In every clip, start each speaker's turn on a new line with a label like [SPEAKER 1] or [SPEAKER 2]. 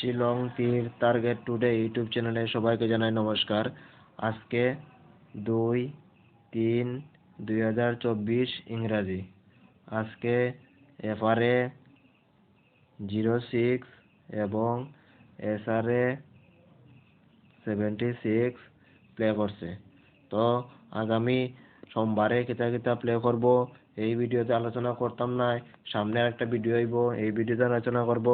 [SPEAKER 1] শিলং তীর target today YouTube চ্যানেলে সবাইকে জানাই নমস্কার। আজকে 2-3-2024 ইংরাজি। আজকে FRA 06 এবং SRA 76 প্লে করছে। তো আগামী সোমবারে কিতা প্লে করব এই ভিডিওতে আলোচনা করতাম না, সামনে একটা ভিডিও হইব এই ভিডিওতে আলোচনা করব।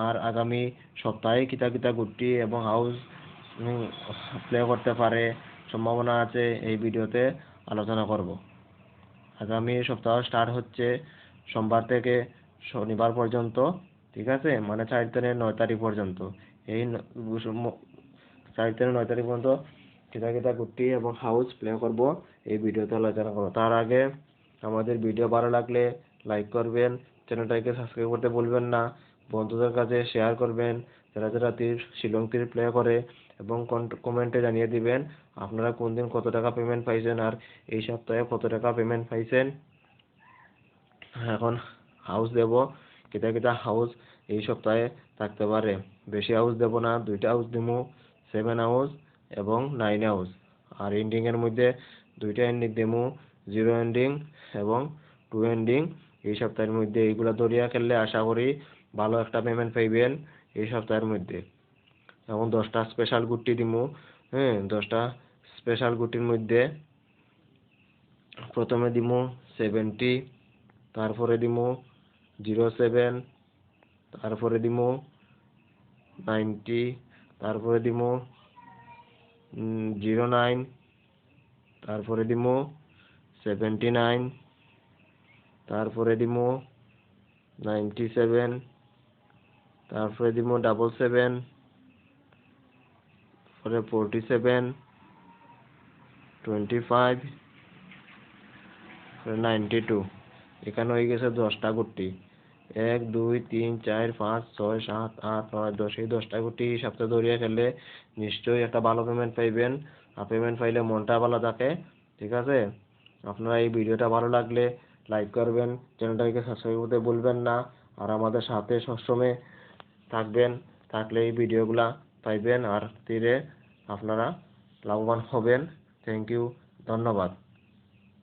[SPEAKER 1] আর আগামী সপ্তাহে কিতা গুটি এবং হাউস প্লে করতে পারে সম্ভাবনা আছে এই ভিডিওতে আলোচনা করব। আগামী সপ্তাহ স্টার্ট হচ্ছে সোমবার থেকে শনিবার পর্যন্ত, ঠিক আছে, মানে 4 থেকে 9 তারিখ পর্যন্ত। এই 4 থেকে 9 তারিখ পর্যন্ত কিতা গুটি এবং হাউস প্লে করব এই ভিডিওতে আলোচনা করব। তার আগে আমাদের ভিডিও ভালো লাগলে লাইক করবেন, চ্যানেলটাকে সাবস্ক্রাইব করতে ভুলবেন না, বন্ধুদের কাছে শেয়ার করবেন যারা শিলং তীর প্লে করে, এবং কমেন্টে জানিয়ে দিবেন আপনারা কোন দিন কত টাকা পেমেন্ট পাইছেন আর এই সপ্তাহে কত টাকা পেমেন্ট পাইছেন। এখন হাউস দেব, কিতা হাউস এই সপ্তাহে থাকতে পারে। বেশি হাউস দেব না, 2টা হাউস দিমু, 7 হাউস এবং 9 হাউস। আর এন্ডিং এর মধ্যে 2টা এন্ডিং দেবো, 0 এন্ডিং এবং 2 এন্ডিং। এই সপ্তাহের মধ্যে এইগুলা দরিয়া খেললে আশা করি ভালো একটা পেমেন্ট পাইবেন এই সপ্তাহের মধ্যে। এবং 10টা স্পেশাল গুটি দিমু। 10টা স্পেশাল গুটির মধ্যে প্রথমে দিমু 70, তারপরে দিমু 07, তারপরে দিমু 90, তারপরে দিমু 09, তারপরে দিমু 79, তারপরে দিমু 97, তারপরে দিমু 77, পরে 47, 25, 92। এখানে হয়ে গেছে 10টা গুটি। 1 2 3 4 5 6 7 8 9 10। এই 10টা গুটি সপ্তাহে দৌড়িয়ে খেললে নিশ্চয়ই একটা ভালো পেমেন্ট পাইবেন। আর পেমেন্ট পাইলে মনটা ভালো থাকে, ঠিক আছে। আপনারা এই ভিডিওটা ভালো লাগলে লাইক করবেন, চ্যানেলটাকে সাবস্ক্রাইব করতে ভুলবেন না। আর আমাদের সাথে সবসময় থাকবেন, থাকলে এই ভিডিওগুলা পাইবেন আর তীরে আপনারা লাভবান হবেন। থ্যাংক ইউ, ধন্যবাদ।